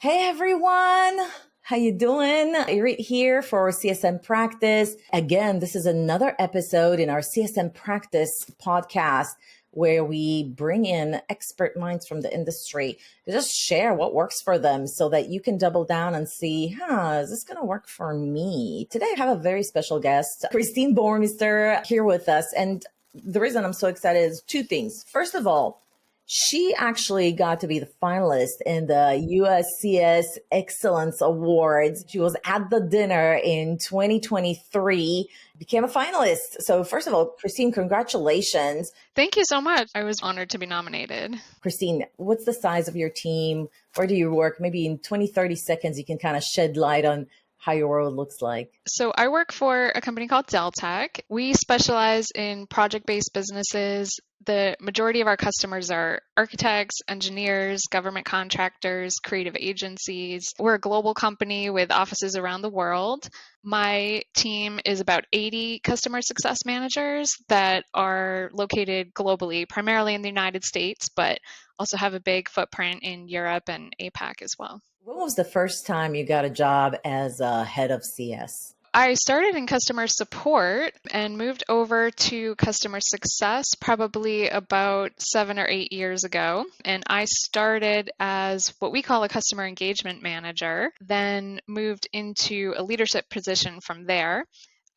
Hey everyone, how you doing? Irit here for CSM Practice. Again, this is another episode in our CSM Practice podcast where we bring in expert minds from the industry to just share what works for them so that you can double down and see, is this going to work for me? Today I have a very special guest, Christine Boermeester, here with us. And the reason I'm so excited is two things. First of all, she actually got to be the finalist in the USCS Excellence Awards. She was at the dinner in 2023, became a finalist. So first of all, Christine, congratulations. Thank you so much. I was honored to be nominated. Christine, what's the size of your team? Where do you work? Maybe in 20, 30 seconds, you can kind of shed light on how your world looks like. So I work for a company called Deltek. We specialize in project-based businesses. The majority of our customers are architects, engineers, government contractors, creative agencies. We're a global company with offices around the world. My team is about 80 customer success managers that are located globally, primarily in the United States, but also have a big footprint in Europe and APAC as well. When was the first time you got a job as a head of CS? I started in customer support and moved over to customer success probably about 7 or 8 years ago. And I started as what we call a customer engagement manager, then moved into a leadership position from there.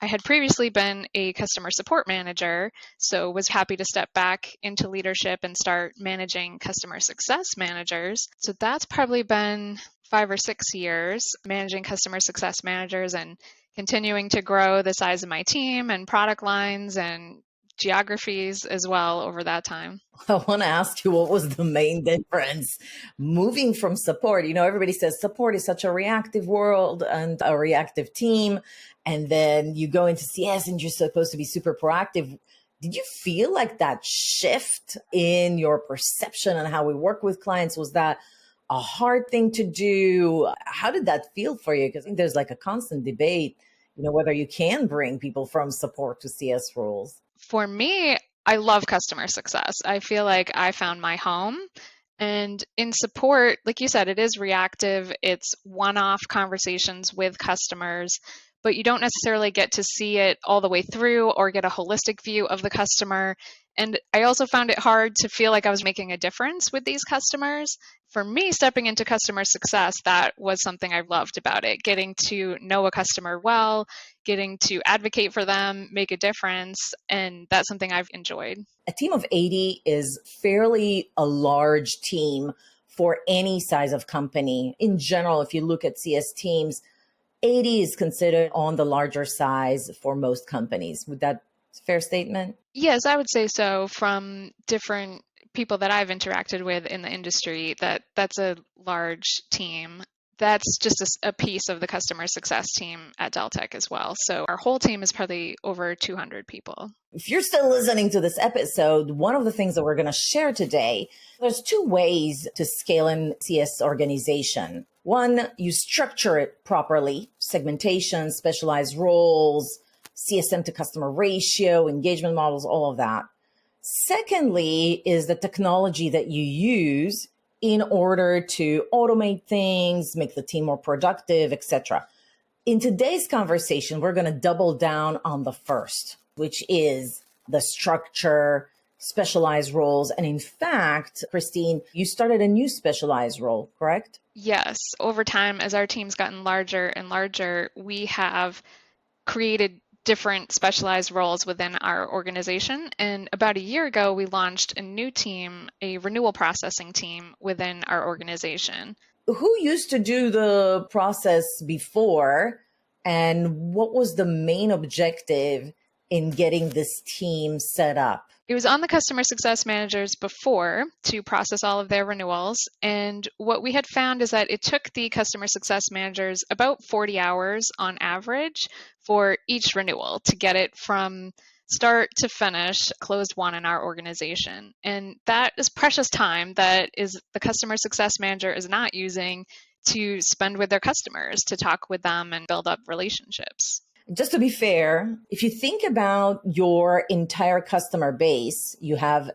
I had previously been a customer support manager, so was happy to step back into leadership and start managing customer success managers. So that's probably been 5 or 6 years managing customer success managers and continuing to grow the size of my team and product lines and geographies as well over that time. I want to ask you, what was the main difference moving from support? Everybody says support is such a reactive world and a reactive team. And then you go into CS and you're supposed to be super proactive. Did you feel like that shift in your perception on how we work with clients? Was that a hard thing to do? How did that feel for you? Because I think there's like a constant debate, whether you can bring people from support to CS roles. For me, I love customer success. I feel like I found my home. And in support, like you said, it is reactive. It's one-off conversations with customers, but you don't necessarily get to see it all the way through or get a holistic view of the customer. And I also found it hard to feel like I was making a difference with these customers. For me, stepping into customer success, that was something I loved about it, getting to know a customer well, getting to advocate for them, make a difference, and that's something I've enjoyed. A team of 80 is fairly a large team for any size of company. In general, if you look at CS teams, 80 is considered on the larger size for most companies. Would that be a fair statement? Yes, I would say so. From different people that I've interacted with in the industry, that's a large team. That's just a piece of the customer success team at Deltek as well. So our whole team is probably over 200 people. If you're still listening to this episode, one of the things that we're going to share today, there's two ways to scale in CS organization. One, you structure it properly, segmentation, specialized roles, CSM to customer ratio, engagement models, all of that. Secondly, is the technology that you use in order to automate things, make the team more productive, etc. In today's conversation, we're going to double down on the first, which is the structure, specialized roles. And in fact, Christine, you started a new specialized role, correct? Yes. Over time, as our team's gotten larger and larger, we have created different specialized roles within our organization. And about a year ago, we launched a new team, a renewal processing team within our organization. Who used to do the process before, and what was the main objective in getting this team set up? It was on the customer success managers before to process all of their renewals. And what we had found is that it took the customer success managers about 40 hours on average for each renewal to get it from start to finish, closed won in our organization. And that is precious time that is the customer success manager is not using to spend with their customers, to talk with them and build up relationships. Just to be fair, if you think about your entire customer base, you have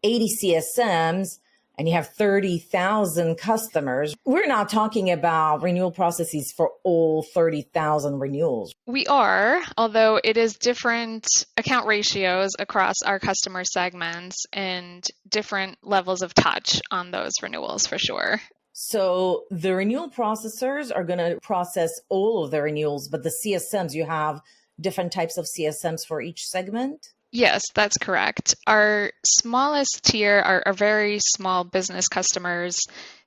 80 CSMs, and you have 30,000 customers, we're not talking about renewal processes for all 30,000 renewals. We are, although it is different account ratios across our customer segments and different levels of touch on those renewals for sure. So the renewal processors are going to process all of the renewals, but the CSMs, you have different types of CSMs for each segment? Yes, that's correct. Our smallest tier are very small business customers.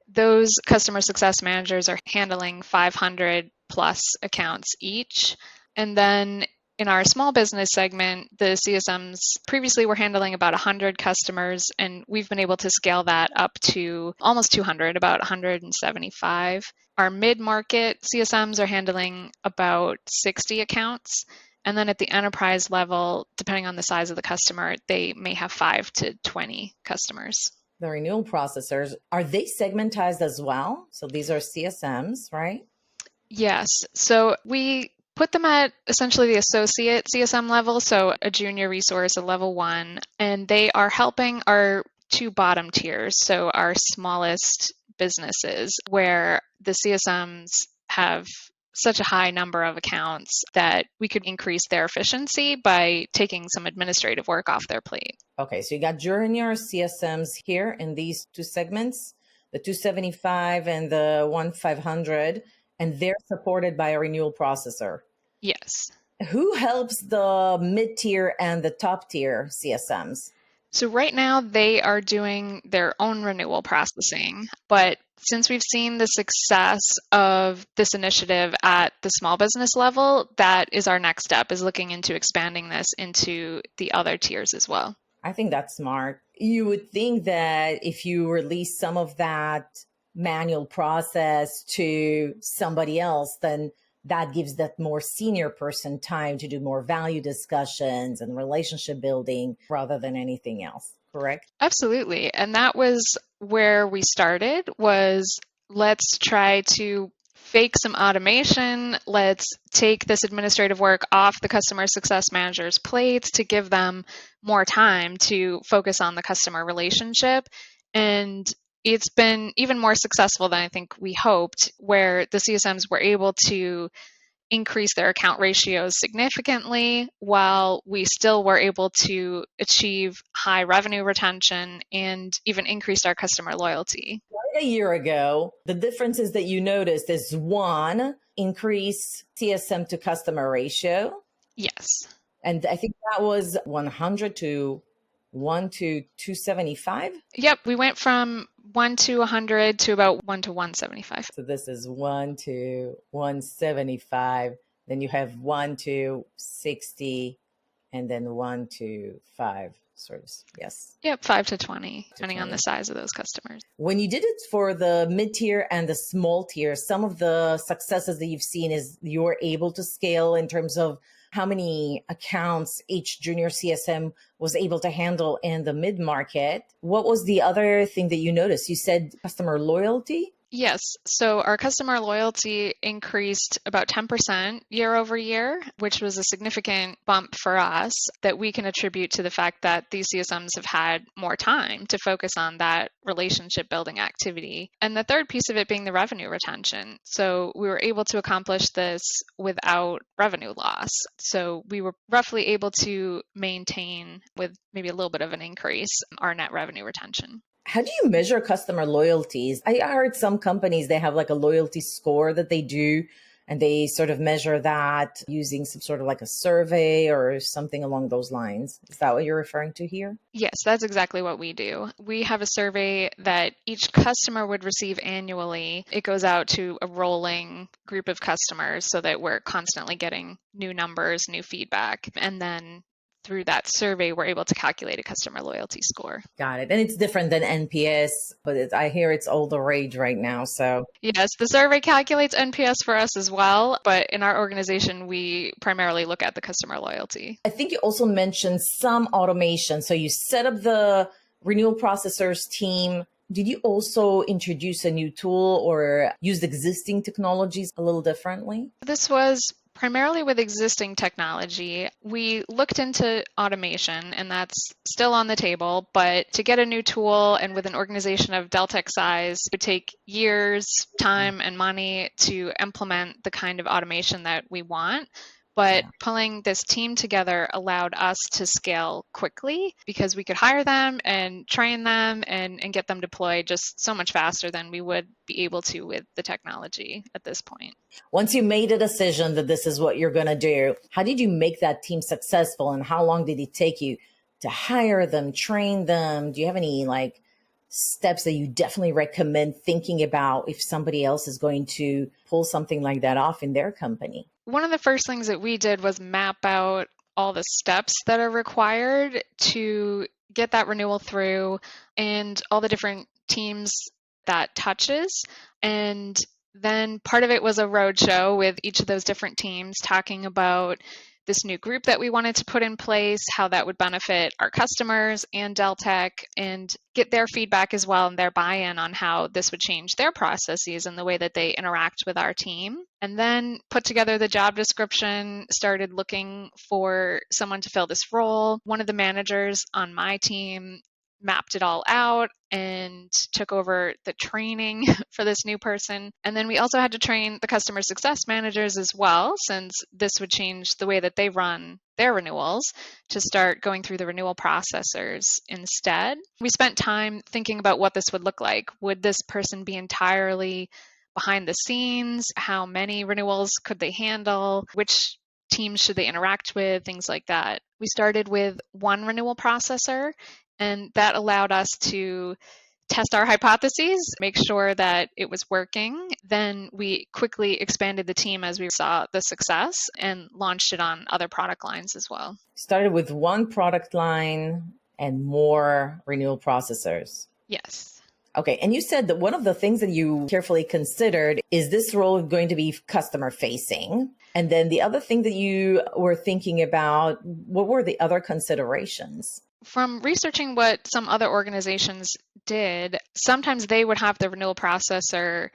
Those customer success managers are handling 500 plus accounts each. And then in our small business segment, the CSMs previously were handling about 100 customers, and we've been able to scale that up to almost 200, about 175. Our mid-market CSMs are handling about 60 accounts. And then at the enterprise level, depending on the size of the customer, they may have 5 to 20 customers. The renewal processors, are they segmentized as well? So these are CSMs, right? Yes. So we put them at essentially the associate CSM level, so a junior resource, a level 1, and they are helping our 2 bottom tiers, so our smallest businesses, where the CSMs have such a high number of accounts that we could increase their efficiency by taking some administrative work off their plate. Okay, so you got junior CSMs here in these 2 segments, the 275 and the 1500, and they're supported by a renewal processor. Yes. Who helps the mid-tier and the top-tier CSMs? So right now they are doing their own renewal processing, but since we've seen the success of this initiative at the small business level, that is our next step, is looking into expanding this into the other tiers as well. I think that's smart. You would think that if you release some of that manual process to somebody else, then that gives that more senior person time to do more value discussions and relationship building rather than anything else, correct? Absolutely. And that was where we started, was let's try to fake some automation. Let's take this administrative work off the customer success manager's plates to give them more time to focus on the customer relationship. And it's been even more successful than I think we hoped, where the CSMs were able to increase their account ratios significantly while we still were able to achieve high revenue retention and even increased our customer loyalty. A year ago, the differences that you noticed is 1, increase CSM to customer ratio. Yes. And I think that was 100 to 1 to 275. Yep, we went from 1 to 100 to about 1 to 175. So this is 1 to 175. Then you have 1 to 60, and then 1 to 5. Sort of, yes. Yep, 5 to 20, depending on the size of those customers. When you did it for the mid-tier and the small tier, some of the successes that you've seen is you're able to scale in terms of how many accounts each junior CSM was able to handle in the mid-market. What was the other thing that you noticed? You said customer loyalty? Yes. So our customer loyalty increased about 10% year over year, which was a significant bump for us that we can attribute to the fact that these CSMs have had more time to focus on that relationship building activity. And the third piece of it being the revenue retention. So we were able to accomplish this without revenue loss. So we were roughly able to maintain, with maybe a little bit of an increase, our net revenue retention. How do you measure customer loyalties? I heard some companies, they have like a loyalty score that they do, and they sort of measure that using some sort of like a survey or something along those lines. Is that what you're referring to here? Yes, that's exactly what we do. We have a survey that each customer would receive annually. It goes out to a rolling group of customers so that we're constantly getting new numbers, new feedback, and then through that survey, we're able to calculate a customer loyalty score. Got it. And it's different than NPS, but I hear it's all the rage right now. So yes, the survey calculates NPS for us as well, but in our organization, we primarily look at the customer loyalty. I think you also mentioned some automation. So you set up the renewal processors team. Did you also introduce a new tool or use existing technologies a little differently? This was Primarily with existing technology. We looked into automation, and that's still on the table, but to get a new tool and with an organization of Deltek size, it would take years, time, and money to implement the kind of automation that we want. But pulling this team together allowed us to scale quickly because we could hire them and train them and get them deployed just so much faster than we would be able to with the technology at this point. Once you made a decision that this is what you're going to do, how did you make that team successful, and how long did it take you to hire them, train them? Do you have any steps that you definitely recommend thinking about if somebody else is going to pull something like that off in their company? One of the first things that we did was map out all the steps that are required to get that renewal through and all the different teams that touches. And then part of it was a roadshow with each of those different teams talking about this new group that we wanted to put in place, how that would benefit our customers and Deltek, and get their feedback as well and their buy-in on how this would change their processes and the way that they interact with our team. And then put together the job description, started looking for someone to fill this role. One of the managers on my team mapped it all out and took over the training for this new person. And then we also had to train the customer success managers as well, since this would change the way that they run their renewals, to start going through the renewal processors instead. We spent time thinking about what this would look like. Would this person be entirely behind the scenes? How many renewals could they handle? Which teams should they interact with? Things like that. We started with one renewal processor, and that allowed us to test our hypotheses, make sure that it was working. Then we quickly expanded the team as we saw the success and launched it on other product lines as well. Started with one product line and more renewal processors. Yes. Okay. And you said that one of the things that you carefully considered is this role going to be customer facing. And then the other thing that you were thinking about, what were the other considerations? From researching what some other organizations did, sometimes they would have the renewal processor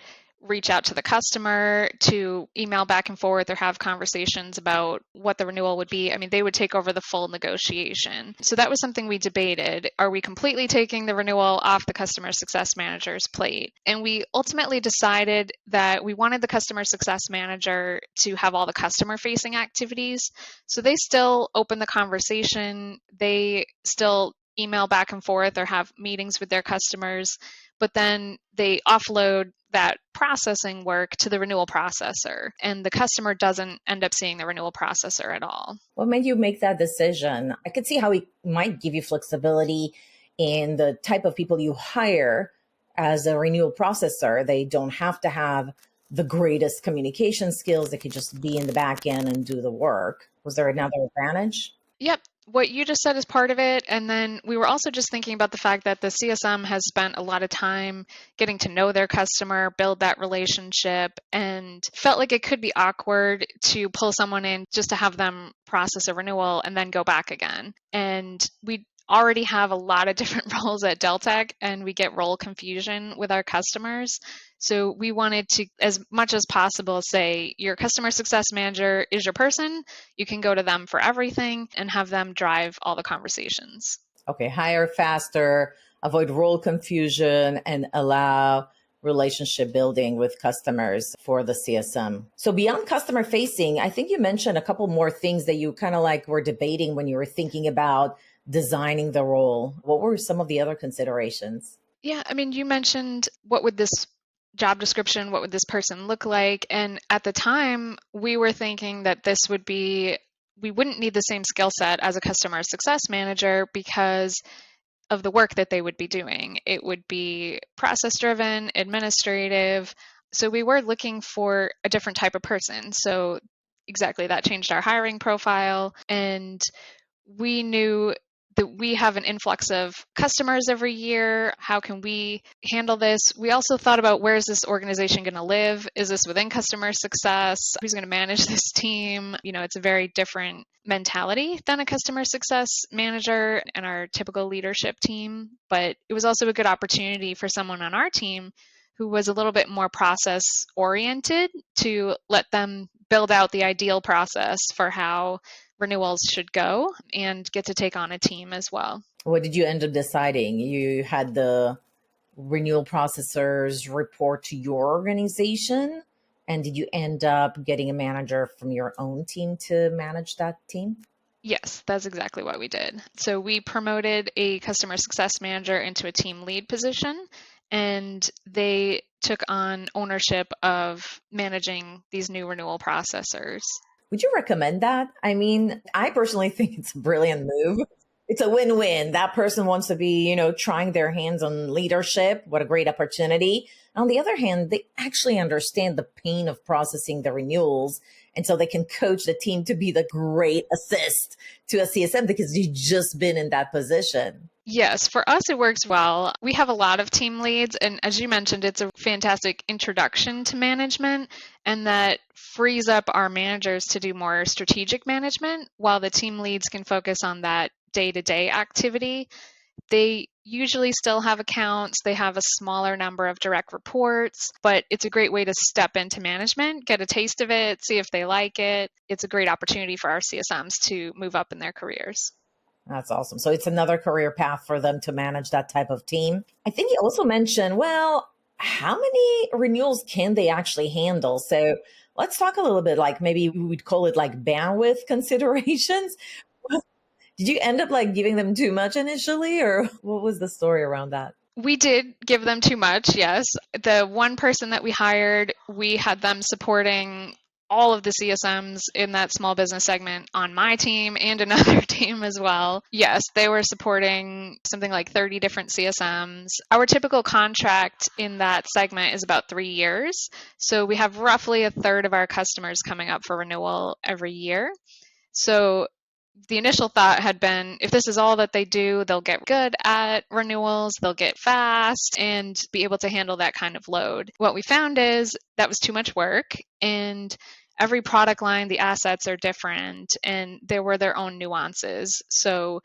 reach out to the customer to email back and forth or have conversations about what the renewal would be. I mean, they would take over the full negotiation. So that was something we debated. Are we completely taking the renewal off the customer success manager's plate? And we ultimately decided that we wanted the customer success manager to have all the customer facing activities. So they still open the conversation. They still email back and forth or have meetings with their customers, but then they offload that processing work to the renewal processor, and the customer doesn't end up seeing the renewal processor at all. What made you make that decision? I could see how it might give you flexibility in the type of people you hire as a renewal processor. They don't have to have the greatest communication skills. They could just be in the back end and do the work. Was there another advantage? Yep. What you just said is part of it. And then we were also just thinking about the fact that the CSM has spent a lot of time getting to know their customer, build that relationship, and felt like it could be awkward to pull someone in just to have them process a renewal and then go back again. And we already have a lot of different roles at Deltek, and we get role confusion with our customers. So we wanted to, as much as possible, say your customer success manager is your person. You can go to them for everything and have them drive all the conversations. Okay, hire faster, avoid role confusion, and allow relationship building with customers for the CSM. So beyond customer facing, I think you mentioned a couple more things that you kind of were debating when you were thinking about designing the role. What were some of the other considerations? Yeah, I mean, you mentioned what would this job description, what would this person look like? And at the time, we were thinking that this would be, we wouldn't need the same skill set as a customer success manager because of the work that they would be doing. It would be process driven, administrative. So we were looking for a different type of person. So exactly, that changed our hiring profile. And we knew that we have an influx of customers every year. How can we handle this? We also thought about, where is this organization going to live? Is this within customer success? Who's going to manage this team? You know, it's a very different mentality than a customer success manager and our typical leadership team. But it was also a good opportunity for someone on our team who was a little bit more process oriented to let them build out the ideal process for how renewals should go and get to take on a team as well. What did you end up deciding? You had the renewal processors report to your organization? And did you end up getting a manager from your own team to manage that team? Yes, that's exactly what we did. So we promoted a customer success manager into a team lead position, and they took on ownership of managing these new renewal processors. Would you recommend that? I mean, I personally think it's a brilliant move. It's a win-win. That person wants to be, trying their hands on leadership. What a great opportunity. On the other hand, they actually understand the pain of processing the renewals. And so they can coach the team to be the great assist to a CSM because you've just been in that position. Yes, for us, it works well. We have a lot of team leads, and as you mentioned, it's a fantastic introduction to management, and that frees up our managers to do more strategic management while the team leads can focus on that day-to-day activity. They usually still have accounts. They have a smaller number of direct reports, but it's a great way to step into management, get a taste of it, see if they like it. It's a great opportunity for our CSMs to move up in their careers. That's awesome. So it's another career path for them to manage that type of team. I think you also mentioned, well, how many renewals can they actually handle? So let's talk a little bit, like maybe we would call it like bandwidth considerations. Did you end up like giving them too much initially, or what was the story around that? We did give them too much, yes. The one person that we hired, we had them supporting all of the CSMs in that small business segment on my team and another team as well. Yes, they were supporting something like 30 different CSMs. Our typical contract in that segment is about 3 years. So we have roughly a third of our customers coming up for renewal every year. So the initial thought had been, if this is all that they do, they'll get good at renewals, they'll get fast, and be able to handle that kind of load. What we found is that was too much work, and every product line, the assets are different, and there were their own nuances. So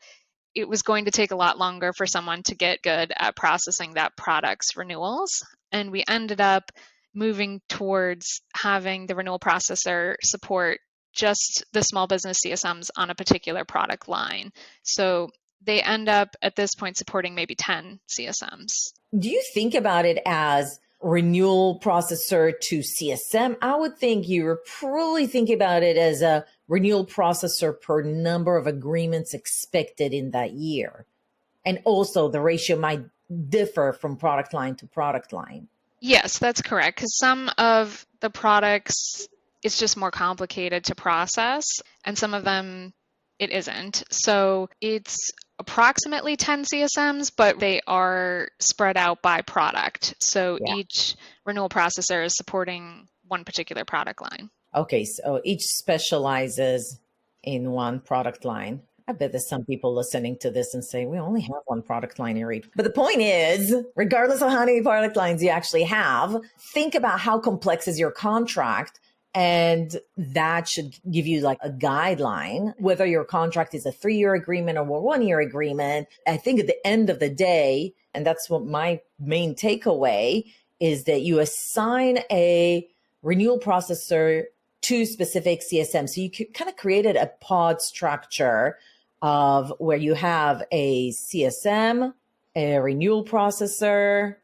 it was going to take a lot longer for someone to get good at processing that product's renewals. And we ended up moving towards having the renewal processor support just the small business CSMs on a particular product line. So they end up at this point supporting maybe 10 CSMs. Do you think about it as renewal processor to CSM? I would think you were probably thinking about it as a renewal processor per number of agreements expected in that year. And also the ratio might differ from product line to product line. Yes, that's correct. Because some of the products, it's just more complicated to process, and some of them it isn't. So it's approximately 10 CSMs, but they are spread out by product. So each renewal processor is supporting one particular product line. Okay, so each specializes in one product line. I bet there's some people listening to this and say, we only have one product line, Irit. But the point is, regardless of how many product lines you actually have, think about how complex is your contract. And that should give you like a guideline, whether your contract is a 3-year agreement or a 1-year agreement. I think at the end of the day, and that's what my main takeaway is, that you assign a renewal processor to specific CSM. So you kind of created a pod structure of where you have a CSM, a renewal processor,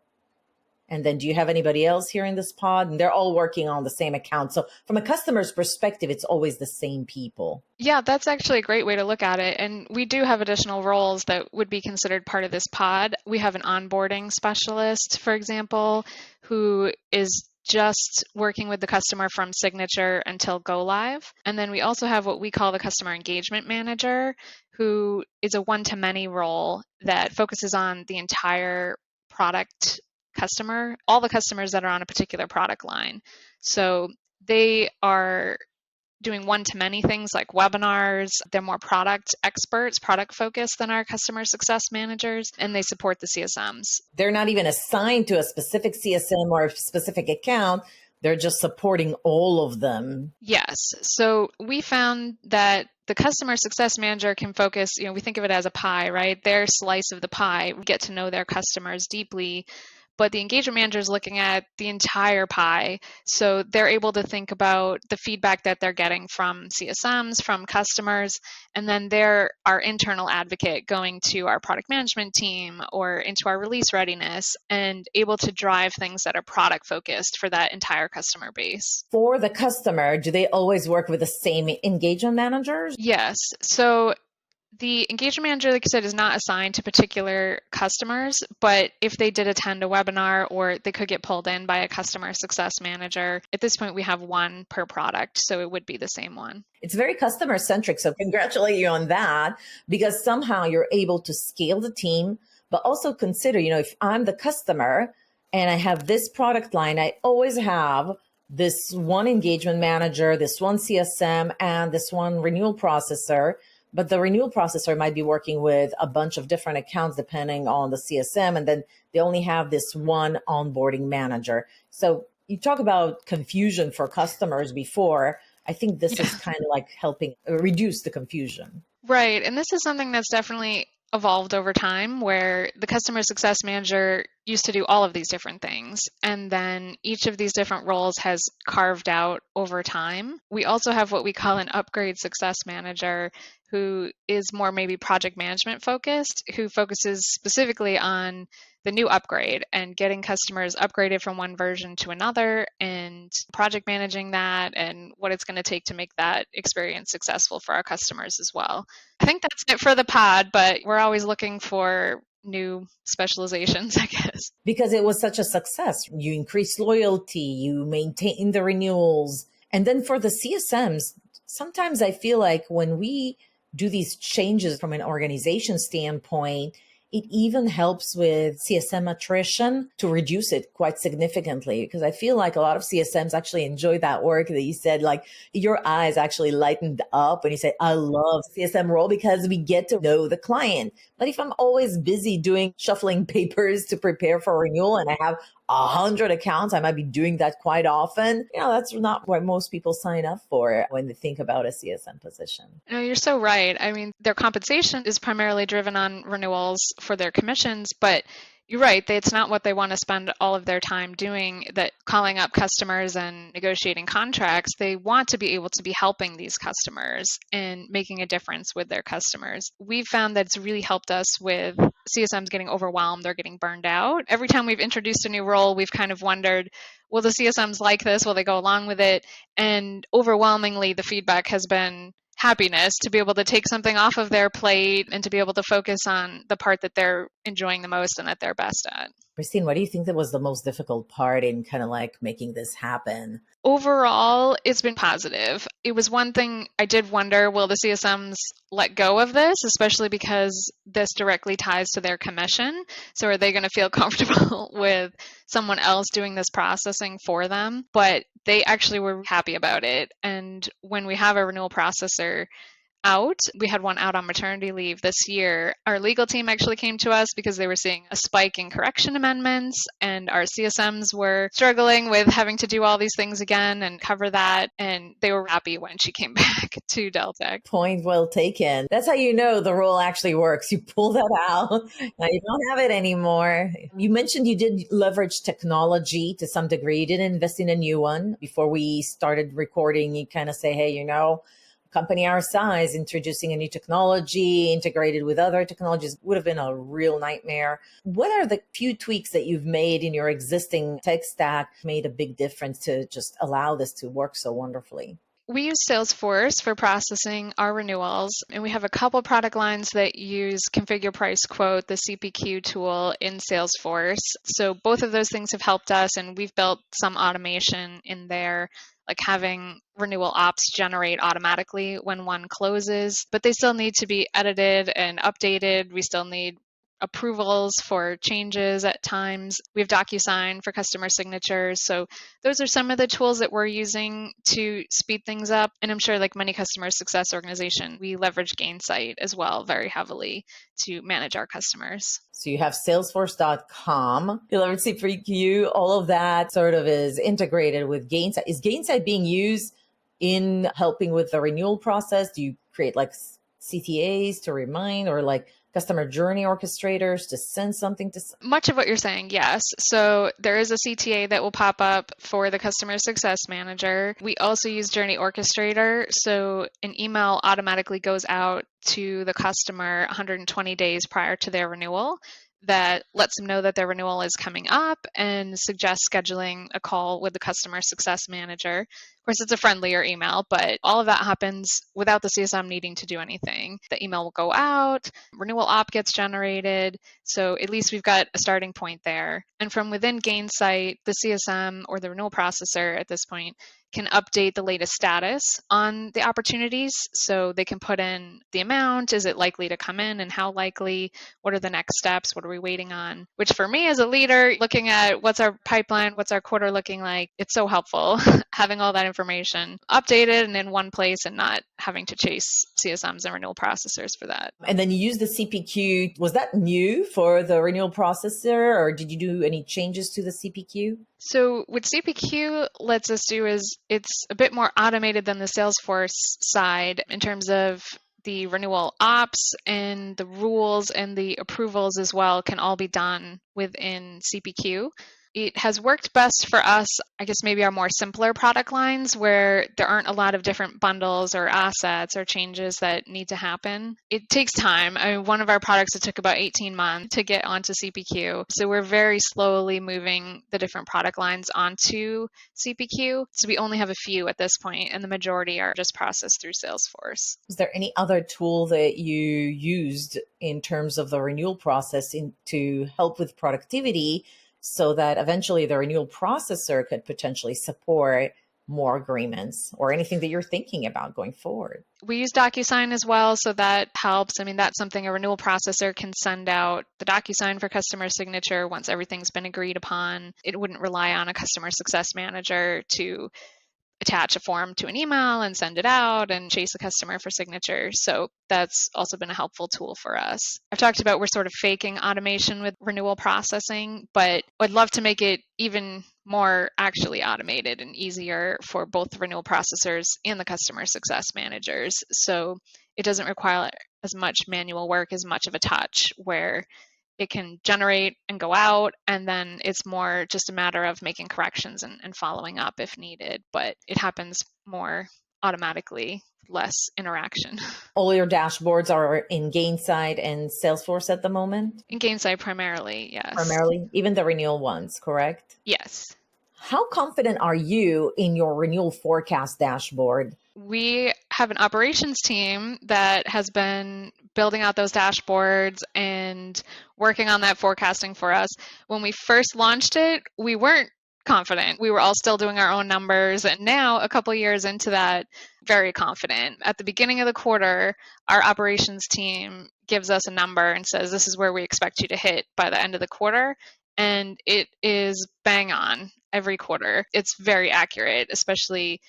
and then do you have anybody else here in this pod? And they're all working on the same account. So from a customer's perspective, it's always the same people. Yeah, that's actually a great way to look at it. And we do have additional roles that would be considered part of this pod. We have an onboarding specialist, for example, who is just working with the customer from signature until go live. And then we also have what we call the customer engagement manager, who is a one-to-many role that focuses on the entire product customer, all the customers that are on a particular product line. So they are doing one-to-many things like webinars. They're more product experts, product focused than our customer success managers, and they support the CSMs. They're not even assigned to a specific CSM or a specific account. They're just supporting all of them. Yes. So we found that the customer success manager can focus, we think of it as a pie, right? Their slice of the pie, we get to know their customers deeply. but the engagement manager is looking at the entire pie. So they're able to think about the feedback that they're getting from CSMs, from customers, and then they're our internal advocate going to our product management team or into our release readiness and able to drive things that are product focused for that entire customer base. For the customer, do they always work with the same engagement managers? Yes. So the engagement manager, like you said, is not assigned to particular customers, but if they did attend a webinar or they could get pulled in by a customer success manager, at this point we have one per product, so it would be the same one. It's very customer centric, so congratulate you on that, because somehow you're able to scale the team, but also consider, if I'm the customer and I have this product line, I always have this one engagement manager, this one CSM, and this one renewal processor. But the renewal processor might be working with a bunch of different accounts depending on the CSM, and then they only have this one onboarding manager. So you talk about confusion for customers before. I think this is kind of like helping reduce the confusion. Right. And this is something that's definitely evolved over time, where the customer success manager used to do all of these different things. And then each of these different roles has carved out over time. We also have what we call an upgrade success manager, who is more maybe project management focused, who focuses specifically on the new upgrade and getting customers upgraded from one version to another and project managing that and what it's going to take to make that experience successful for our customers as well. I think that's it for the pod, but we're always looking for new specializations, I guess. Because it was such a success. You increase loyalty, you maintain the renewals. And then for the CSMs, sometimes I feel like when we do these changes from an organization standpoint, it even helps with CSM attrition to reduce it quite significantly, because I feel like a lot of CSMs actually enjoy that work that you said, like your eyes actually lightened up when you said, I love CSM role because we get to know the client. But if I'm always busy doing shuffling papers to prepare for renewal and I have 100 accounts, I might be doing that quite often. That's not what most people sign up for when they think about a CSM position. No, you're so right. I mean, their compensation is primarily driven on renewals for their commissions, but you're right. It's not what they want to spend all of their time doing, that calling up customers and negotiating contracts. They want to be able to be helping these customers and making a difference with their customers. We've found that it's really helped us with CSMs getting overwhelmed or getting burned out. Every time we've introduced a new role, we've kind of wondered, will the CSMs like this? Will they go along with it? And overwhelmingly, the feedback has been happiness to be able to take something off of their plate and to be able to focus on the part that they're enjoying the most and that they're best at. Christine, what do you think that was the most difficult part in kind of like making this happen? Overall, it's been positive. It was one thing I did wonder, will the CSMs let go of this, especially because this directly ties to their commission? So are they going to feel comfortable with someone else doing this processing for them? But they actually were happy about it. And when we have a renewal processor out, we had one out on maternity leave this year, our legal team actually came to us because they were seeing a spike in correction amendments, and our CSMs were struggling with having to do all these things again and cover that, and they were happy when she came back to Deltek. Point well taken. That's how you know the role actually works. You pull that out. Now you don't have it anymore. You mentioned you did leverage technology to some degree. You didn't invest in a new one. Before we started recording, you kind of say, hey, company our size, introducing a new technology integrated with other technologies would have been a real nightmare. What are the few tweaks that you've made in your existing tech stack made a big difference to just allow this to work so wonderfully? We use Salesforce for processing our renewals, and we have a couple product lines that use Configure Price Quote, the CPQ tool in Salesforce. So both of those things have helped us, and we've built some automation in there, like having renewal ops generate automatically when one closes, but they still need to be edited and updated. We still need approvals for changes at times. We have DocuSign for customer signatures. So those are some of the tools that we're using to speed things up. And I'm sure, like many customer success organizations, we leverage Gainsight as well very heavily to manage our customers. So you have salesforce.com, you leverage CPQ, all of that sort of is integrated with Gainsight. Is Gainsight being used in helping with the renewal process? Do you create like CTAs to remind, or like customer journey orchestrators to send something to? Much of what you're saying, yes. So there is a CTA that will pop up for the customer success manager. We also use Journey Orchestrator. So an email automatically goes out to the customer 120 days prior to their renewal that lets them know that their renewal is coming up and suggests scheduling a call with the customer success manager. Of course, it's a friendlier email, but all of that happens without the CSM needing to do anything. The email will go out, renewal op gets generated, so at least we've got a starting point there. And from within Gainsight, the CSM or the renewal processor at this point can update the latest status on the opportunities. So they can put in the amount, is it likely to come in and how likely, what are the next steps, what are we waiting on? Which for me as a leader, looking at what's our pipeline, what's our quarter looking like, it's so helpful having all that information updated and in one place and not having to chase CSMs and renewal processors for that. And then you use the CPQ. Was that new for the renewal processor, or did you do any changes to the CPQ? So what CPQ lets us do is it's a bit more automated than the Salesforce side in terms of the renewal ops, and the rules and the approvals as well can all be done within CPQ. It has worked best for us, I guess maybe our more simpler product lines where there aren't a lot of different bundles or assets or changes that need to happen. It takes time. I mean, one of our products, it took about 18 months to get onto CPQ. So we're very slowly moving the different product lines onto CPQ. So we only have a few at this point, and the majority are just processed through Salesforce. Is there any other tool that you used in terms of the renewal process to help with productivity, so that eventually the renewal processor could potentially support more agreements, or anything that you're thinking about going forward? We use DocuSign as well, so that helps. I mean, that's something a renewal processor can send out the DocuSign for customer signature once everything's been agreed upon. It wouldn't rely on a customer success manager to attach a form to an email and send it out and chase the customer for signature. So that's also been a helpful tool for us. I've talked about we're sort of faking automation with renewal processing, but I'd love to make it even more actually automated and easier for both the renewal processors and the customer success managers. So it doesn't require as much manual work, as much of a touch, where it can generate and go out, and then it's more just a matter of making corrections and following up if needed. But it happens more automatically, less interaction. All your dashboards are in Gainsight and Salesforce at the moment? In Gainsight primarily, yes. Primarily, even the renewal ones, correct? Yes. How confident are you in your renewal forecast dashboard? We have an operations team that has been building out those dashboards and working on that forecasting for us. When we first launched it, we weren't confident. We were all still doing our own numbers. And now, a couple of years into that, very confident. At the beginning of the quarter, our operations team gives us a number and says, this is where we expect you to hit by the end of the quarter. And it is bang on every quarter. It's very accurate, especially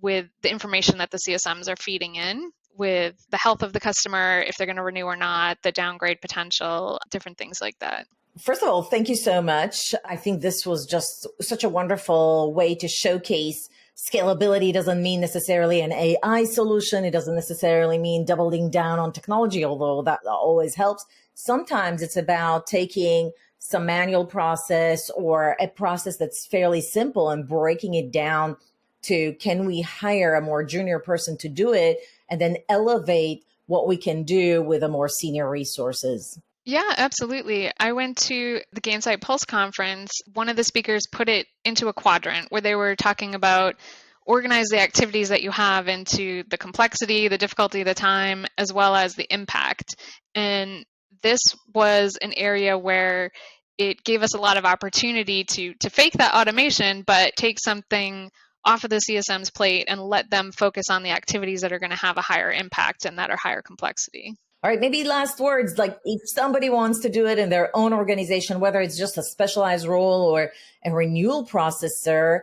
with the information that the CSMs are feeding in, with the health of the customer, if they're going to renew or not, the downgrade potential, different things like that. First of all, thank you so much. I think this was just such a wonderful way to showcase scalability. Doesn't mean necessarily an AI solution. It doesn't necessarily mean doubling down on technology, although that always helps. Sometimes it's about taking some manual process or a process that's fairly simple and breaking it down to, can we hire a more junior person to do it, and then elevate what we can do with a more senior resources. Yeah, absolutely. I went to the Gainsight Pulse conference. One of the speakers put it into a quadrant where they were talking about organize the activities that you have into the complexity, the difficulty, the time, as well as the impact. And this was an area where it gave us a lot of opportunity to fake that automation, but take something off of the CSM's plate and let them focus on the activities that are going to have a higher impact and that are higher complexity. All right, maybe last words, like if somebody wants to do it in their own organization, whether it's just a specialized role or a renewal processor,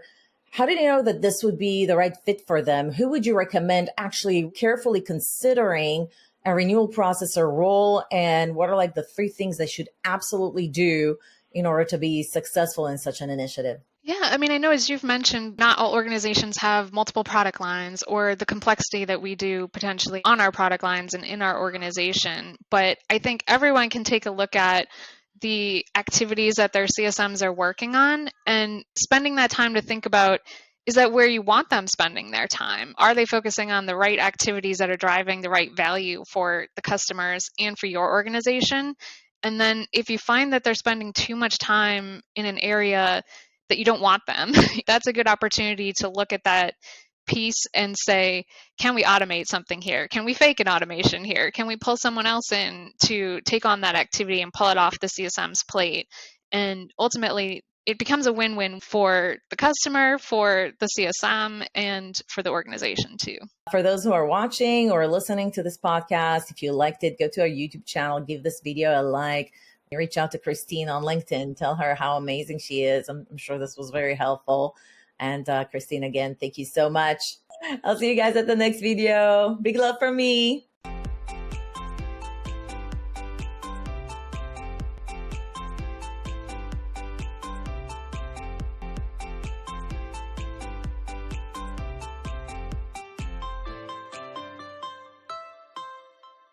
how do you know that this would be the right fit for them? Who would you recommend actually carefully considering a renewal processor role? And what are like the 3 things they should absolutely do in order to be successful in such an initiative? Yeah, I mean, I know as you've mentioned, not all organizations have multiple product lines or the complexity that we do potentially on our product lines and in our organization. But I think everyone can take a look at the activities that their CSMs are working on and spending that time to think about, is that where you want them spending their time? Are they focusing on the right activities that are driving the right value for the customers and for your organization? And then if you find that they're spending too much time in an area that you don't want them, that's a good opportunity to look at that piece and say, can we automate something here? Can we fake an automation here? Can we pull someone else in to take on that activity and pull it off the CSM's plate? And ultimately, it becomes a win-win for the customer, for the CSM, and for the organization too. For those who are watching or listening to this podcast, if you liked it, go to our YouTube channel, give this video a like, reach out to Christine on LinkedIn, tell her how amazing she is. I'm sure this was very helpful. And Christine, again, thank you so much. I'll see you guys at the next video. Big love from me.